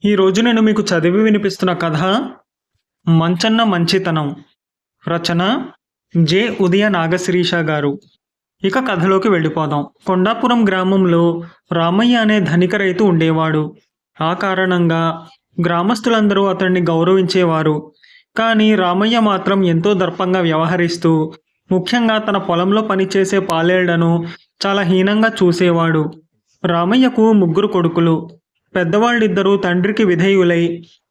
ఈరోజు నేను మీకు చదివి వినిపిస్తున్న కథ మంచన్న మంచితనం. రచన జె. ఉదయ నాగశిరీష గారు. ఇక కథలోకి వెళ్ళిపోదాం. కొండాపురం గ్రామంలో రామయ్య అనే ధనిక రైతు ఉండేవాడు. ఆ కారణంగా గ్రామస్తులందరూ అతన్ని గౌరవించేవారు. కానీ రామయ్య మాత్రం ఎంతో దర్పంగా వ్యవహరిస్తూ, ముఖ్యంగా తన పొలంలో పనిచేసే పాలేళ్లను చాలా హీనంగా చూసేవాడు. రామయ్యకు ముగ్గురు కొడుకులు. పెద్దవాళ్ళిద్దరూ తండ్రికి విధేయులై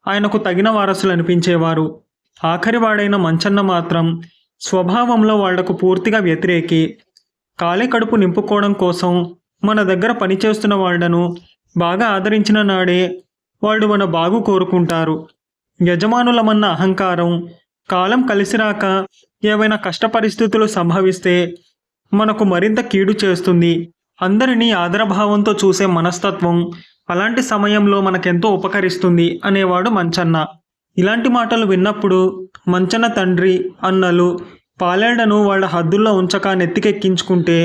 ఆయనకు తగిన వారసులు అనిపించేవారు. ఆఖరివాడైన మంచన్న మాత్రం స్వభావంలో వాళ్లకు పూర్తిగా వ్యతిరేకి. కాలే కడుపు నింపుకోవడం కోసం మన దగ్గర పనిచేస్తున్న వాళ్లను బాగా ఆదరించిన నాడే వాళ్ళు మన బాగు కోరుకుంటారు. యజమానులమన్న అహంకారం కాలం కలిసిరాక ఏవైనా కష్ట పరిస్థితులు సంభవిస్తే మనకు మరింత కీడు చేస్తుంది. అందరినీ ఆదరభావంతో చూసే మనస్తత్వం అలాంటి సమయంలో మనకెంతో ఉపకరిస్తుంది అనేవాడు మంచన్న. ఇలాంటి మాటలు విన్నప్పుడు మంచన్న తండ్రి, అన్నలు పాలేళ్లను వాళ్ళ హద్దుల్లో ఉంచక నెత్తికెక్కించుకుంటే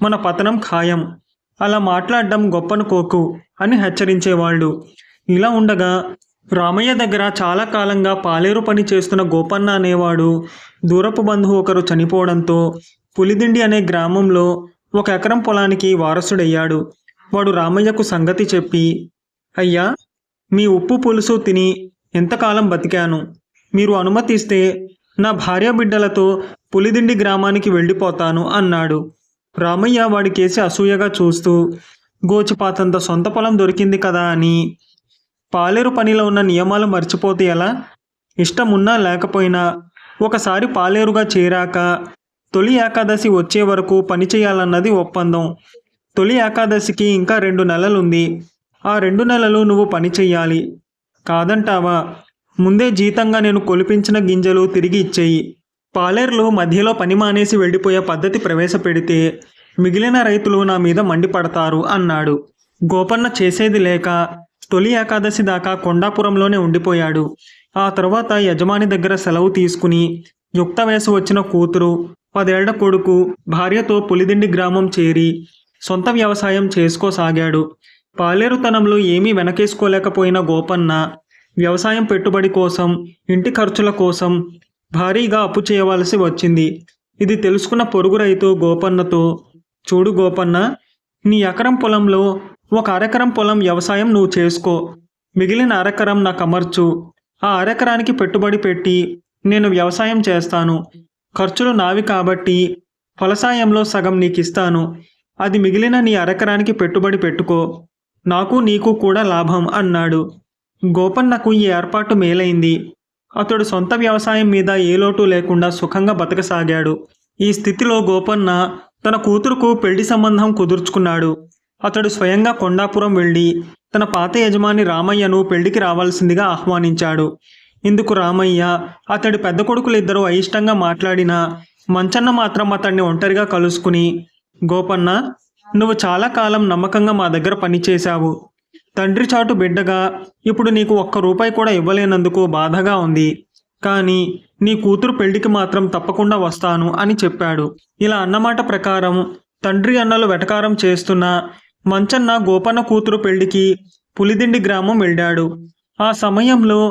మన పతనం ఖాయం. అలా మాట్లాడడం గొప్పనుకోకు అని హెచ్చరించేవాళ్ళు. ఇలా ఉండగా రామయ్య దగ్గర చాలా కాలంగా పాలేరు పని చేస్తున్న గోపన్న అనేవాడు దూరపు బంధువు ఒకరు చనిపోవడంతో పులిదిండి అనే గ్రామంలో 1 ఎకరం పొలానికి వారసుడయ్యాడు. వాడు రామయ్యకు సంగతి చెప్పి, అయ్యా, మీ ఉప్పు పులుసు తిని ఎంతకాలం బతికాను. మీరు అనుమతిస్తే నా భార్య బిడ్డలతో పులిదిండి గ్రామానికి వెళ్ళిపోతాను అన్నాడు. రామయ్య వాడికేసి అసూయగా చూస్తూ, గోచిపాతంత సొంత పొలం దొరికింది కదా అని పాలేరు పనిలో ఉన్న నియమాలు మర్చిపోతే ఎలా? ఇష్టమున్నా లేకపోయినా ఒకసారి పాలేరుగా చేరాక తొలి ఏకాదశి వచ్చే వరకు పనిచేయాలన్నది ఒప్పందం. తొలి ఏకాదశికి ఇంకా 2 నెలలుంది. ఆ 2 నెలలు నువ్వు పని చెయ్యాలి. కాదంటావా? ముందే జీతంగా నేను కొలిపించిన గింజలు తిరిగి ఇచ్చేయి. పాలేర్లు మధ్యలో పని మానేసి వెళ్ళిపోయే పద్ధతి ప్రవేశపెడితే మిగిలిన రైతులు నా మీద మండిపడతారు అన్నాడు. గోపన్న చేసేది లేక తొలి ఏకాదశి దాకా కొండాపురంలోనే ఉండిపోయాడు. ఆ తర్వాత యజమాని దగ్గర సెలవు తీసుకుని యుక్త వయసు వచ్చిన కూతురు, 10 ఏళ్ల కొడుకు, భార్యతో పులిదిండి గ్రామం చేరి సొంత వ్యవసాయం చేసుకోసాగాడు. పాలేరుతనంలో ఏమీ వెనకేసుకోలేకపోయిన గోపన్న వ్యవసాయం పెట్టుబడి కోసం, ఇంటి ఖర్చుల కోసం భారీగా అప్పు చేయవలసి వచ్చింది. ఇది తెలుసుకున్న పొరుగు రైతు గోపన్నతో, చూడు గోపన్న, నీ ఎకరం పొలంలో 1 అరెకరం పొలం వ్యవసాయం నువ్వు చేసుకో. మిగిలిన అరెకరం నాకు అమర్చు. ఆ అరెకరానికి పెట్టుబడి పెట్టి నేను వ్యవసాయం చేస్తాను. ఖర్చులు నావి కాబట్టి ఫలసాయంలో సగం నీకిస్తాను. అది మిగిలిన నీ అరెకరానికి పెట్టుబడి పెట్టుకో. నాకు నీకు కూడా లాభం అన్నాడు. గోపన్నకు ఈ ఏర్పాటు మేలైంది. అతడు సొంత వ్యవసాయం మీద ఏ లోటు లేకుండా సుఖంగా బతకసాగాడు. ఈ స్థితిలో గోపన్న తన కూతురుకు పెళ్లి సంబంధం కుదుర్చుకున్నాడు. అతడు స్వయంగా కొండాపురం వెళ్ళి తన పాత యజమాని రామయ్యను పెళ్లికి రావాల్సిందిగా ఆహ్వానించాడు. ఇందుకు రామయ్య, అతడి పెద్ద కొడుకులిద్దరూ అయిష్టంగా మాట్లాడినా మంచన్న మాత్రం అతన్ని ఒంటరిగా కలుసుకుని, గోపన్న, నువ్వు చాలా కాలం నమ్మకంగా మా దగ్గర పనిచేశావు. తండ్రి చాటు బిడ్డగా ఇప్పుడు నీకు 1 రూపాయి కూడా ఇవ్వలేనందుకు బాధగా ఉంది. కానీ నీ కూతురు పెళ్లికి మాత్రం తప్పకుండా వస్తాను అని చెప్పాడు. ఇలా అన్నమాట ప్రకారం తండ్రి అన్నలు వెటకారం చేస్తున్న మంచన్న గోపన్న కూతురు పెళ్లికి పులిదిండి గ్రామం వెళ్ళాడు. ఆ సమయంలో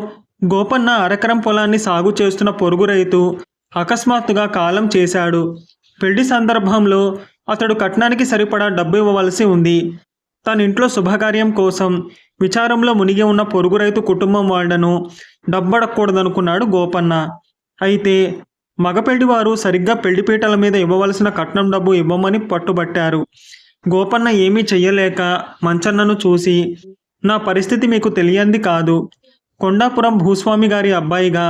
గోపన్న అరెకరం పొలాన్ని సాగు చేస్తున్న పొరుగు రైతు అకస్మాత్తుగా కాలం చేశాడు. పెళ్లి సందర్భంలో అతడు కట్నానికి సరిపడా డబ్బు ఇవ్వవలసి ఉంది. తన ఇంట్లో శుభకార్యం కోసం విచారంలో మునిగి ఉన్న పొరుగు రైతు కుటుంబం వాళ్లను డబ్బడకూడదనుకున్నాడు గోపన్న. అయితే మగపెళ్లివారు సరిగ్గా పెళ్లిపీటల మీద ఇవ్వవలసిన కట్నం డబ్బు ఇవ్వమని పట్టుబట్టారు. గోపన్న ఏమీ చెయ్యలేక మంచన్నను చూసి, నా పరిస్థితి మీకు తెలియంది కాదు. కొండాపురం భూస్వామి గారి అబ్బాయిగా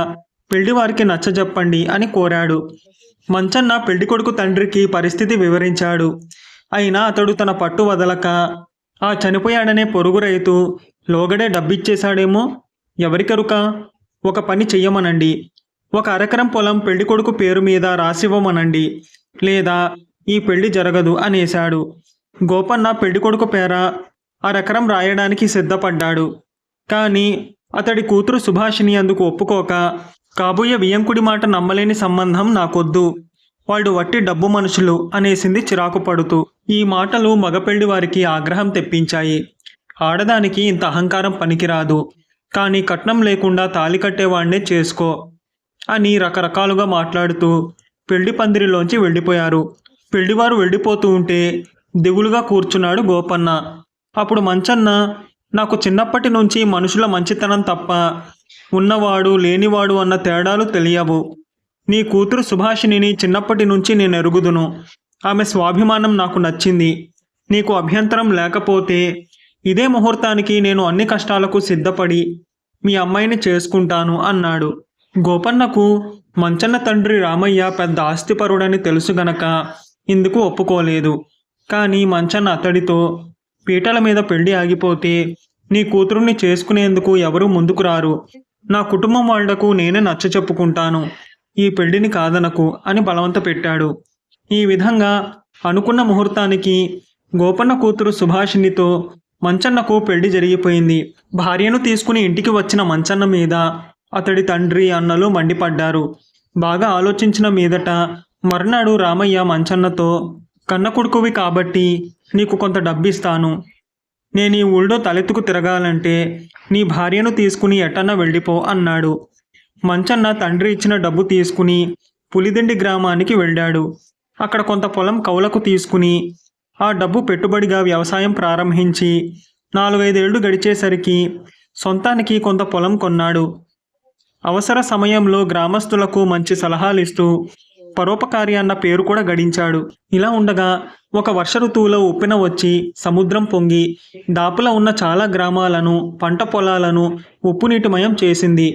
పెళ్లివారికి నచ్చజెప్పండి అని కోరాడు. మంచన్న పెళ్లికొడుకు తండ్రికి పరిస్థితి వివరించాడు. అయినా అతడు తన పట్టు వదలక, ఆ చనిపోయాడనే పొరుగు రైతు లోగడే డబ్బిచ్చేశాడేమో, ఎవరికెరుక, ఒక పని చెయ్యమనండి. 1 అరెకరం పొలం పెళ్లికొడుకు పేరు మీద రాసివ్వమనండి, లేదా ఈ పెళ్లి జరగదు అనేశాడు. గోపన్న పెళ్లికొడుకు పేర అరెకరం రాయడానికి సిద్ధపడ్డాడు. కానీ అతడి కూతురు సుభాషిణి అందుకు ఒప్పుకోక, కాబోయే వియంకుడి మాట నమ్మలేని సంబంధం నాకొద్దు, వాళ్ళు వట్టి డబ్బు మనుషులు అనేసింది చిరాకు పడుతూ. ఈ మాటలు మగపెళ్లి వారికి ఆగ్రహం తెప్పించాయి. ఆడదానికి ఇంత అహంకారం పనికిరాదు. కానీ కట్నం లేకుండా తాళి కట్టేవాణ్ణే చేసుకో అని రకరకాలుగా మాట్లాడుతూ పెళ్లి పందిరిలోంచి వెళ్ళిపోయారు. పెళ్లివారు వెళ్ళిపోతూ ఉంటే దిగులుగా కూర్చున్నాడు గోపన్న. అప్పుడు మంచన్న, నాకు చిన్నప్పటి నుంచి మనుషుల మంచితనం తప్ప ఉన్నవాడు లేనివాడు అన్న తేడాలు తెలియవు. నీ కూతురు సుభాషిణిని చిన్నప్పటి నుంచి నేను ఎరుగుదును. ఆమె స్వాభిమానం నాకు నచ్చింది. నీకు అభ్యంతరం లేకపోతే ఇదే ముహూర్తానికి నేను అన్ని కష్టాలకు సిద్ధపడి మీ అమ్మాయిని చేసుకుంటాను అన్నాడు. గోపన్నకు మంచన్న తండ్రి రామయ్య పెద్ద ఆస్తిపరుడని తెలుసు గనక ఇందుకు ఒప్పుకోలేదు. కానీ మంచన్న అతడితో, పీటల మీద పెళ్లి ఆగిపోతే నీ కూతురుని చేసుకునేందుకు ఎవరూ ముందుకు రారు. నా కుటుంబం వాళ్లకు నేనే నచ్చ చెప్పుకుంటాను. ఈ పెళ్లిని కాదనకు అని బలవంత పెట్టాడు. ఈ విధంగా అనుకున్న ముహూర్తానికి గోపన్న కూతురు సుభాషిణితో మంచన్నకు పెళ్లి జరిగిపోయింది. భార్యను తీసుకుని ఇంటికి వచ్చిన మంచన్న మీద అతడి తండ్రి అన్నలు మండిపడ్డారు. బాగా ఆలోచించిన మీదట మర్నాడు రామయ్య మంచన్నతో, కన్న కొడుకువి కాబట్టి నీకు కొంత డబ్బిస్తాను. నేను ఈ ఊళ్ళో తలెత్తుకు తిరగాలంటే నీ భార్యను తీసుకుని ఎటన్నా వెళ్ళిపో అన్నాడు. మంచన్న తండ్రి ఇచ్చిన డబ్బు తీసుకుని పులిదిండి గ్రామానికి వెళ్ళాడు. అక్కడ కొంత పొలం కౌలకు తీసుకుని ఆ డబ్బు పెట్టుబడిగా వ్యవసాయం ప్రారంభించి 4-5 ఏళ్లు గడిచేసరికి సొంతానికి కొంత పొలం కొన్నాడు. అవసర సమయంలో గ్రామస్తులకు మంచి సలహాలిస్తూ పరోపకారి అన్న పేరు కూడా గడించాడు. ఇలా ఉండగా ఒక వర్ష ఋతువులో ఉప్పెన వచ్చి సముద్రం పొంగి దాపుల ఉన్న చాలా గ్రామాలను, పంట పొలాలను ఉప్పునీటిమయం చేసింది.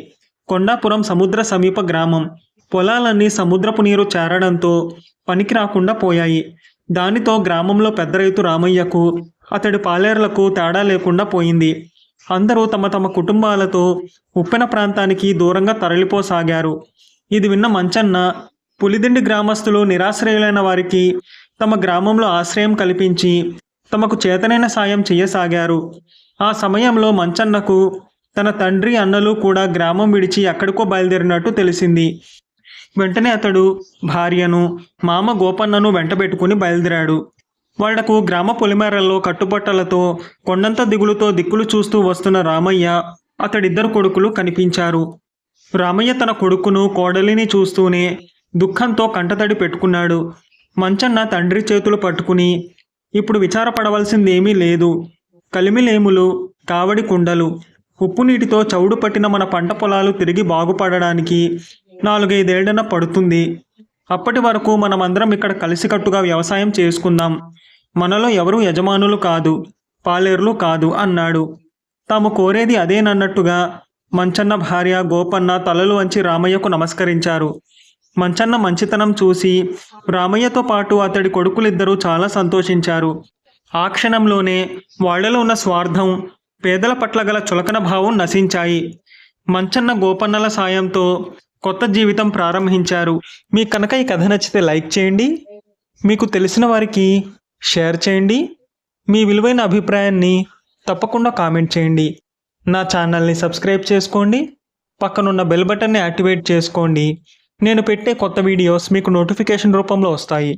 కొండాపురం సముద్ర సమీప గ్రామం. పొలాలన్నీ సముద్రపు నీరు చేరడంతో పనికి రాకుండా పోయాయి. దానితో గ్రామంలో పెద్ద రైతు రామయ్యకు, అతడి పాలేర్లకు తేడా లేకుండా పోయింది. అందరూ తమ తమ కుటుంబాలతో ఉప్పెన ప్రాంతానికి దూరంగా తరలిపోసాగారు. ఇది విన్న మంచన్న, పులిదిండి గ్రామస్తులు నిరాశ్రయులైన వారికి తమ గ్రామంలో ఆశ్రయం కల్పించి తమకు చేతనైన సాయం చేయసాగారు. ఆ సమయంలో మంచన్నకు తన తండ్రి అన్నలు కూడా గ్రామం విడిచి ఎక్కడికో బయలుదేరినట్టు తెలిసింది. వెంటనే అతడు భార్యను, మామ గోపన్నను వెంటబెట్టుకుని బయలుదేరాడు. వాళ్లకు గ్రామ పొలిమేరల్లో కట్టుబట్టలతో కొండంత దిగులుతో దిక్కులు చూస్తూ వస్తున్న రామయ్య, అతడిద్దరు కొడుకులు కనిపించారు. రామయ్య తన కొడుకును, కోడలిని చూస్తూనే దుఃఖంతో కంటతడి పెట్టుకున్నాడు. మంచన్న తండ్రి చేతులు పట్టుకుని, ఇప్పుడు విచారపడవలసిందేమీ లేదు. కలిమిలేములు, కావడి కుండలు, ఉప్పు నీటితో చౌడు పట్టిన మన పంట పొలాలు తిరిగి బాగుపడడానికి 4-5 ఏళ్లన పడుతుంది. అప్పటి వరకు మనమందరం ఇక్కడ కలిసికట్టుగా వ్యవసాయం చేసుకుందాం. మనలో ఎవరూ యజమానులు కాదు, పాలేర్లు కాదు అన్నాడు. తాము కోరేది అదేనన్నట్టుగా మంచన్న భార్య గోపన్న తలలు వంచి రామయ్యకు నమస్కరించారు. మంచన్న మంచితనం చూసి రామయ్యతో పాటు అతడి కొడుకులిద్దరూ చాలా సంతోషించారు. ఆ క్షణంలోనే వాళ్లలో ఉన్న స్వార్థం, పేదల పట్ల గల చులకన భావం నశించాయి. మంచన్న గోపన్నల సాయంతో కొత్త జీవితం ప్రారంభించారు. మీకు కనుక ఈ కథ నచ్చితే లైక్ చేయండి, మీకు తెలిసిన వారికి షేర్ చేయండి, మీ విలువైన అభిప్రాయాన్ని తప్పకుండా కామెంట్ చేయండి. నా ఛానల్ని సబ్స్క్రైబ్ చేసుకోండి, పక్కనున్న బెల్ బటన్ని యాక్టివేట్ చేసుకోండి. నేను పెట్టే కొత్త వీడియోస్ మీకు నోటిఫికేషన్ రూపంలో వస్తాయి.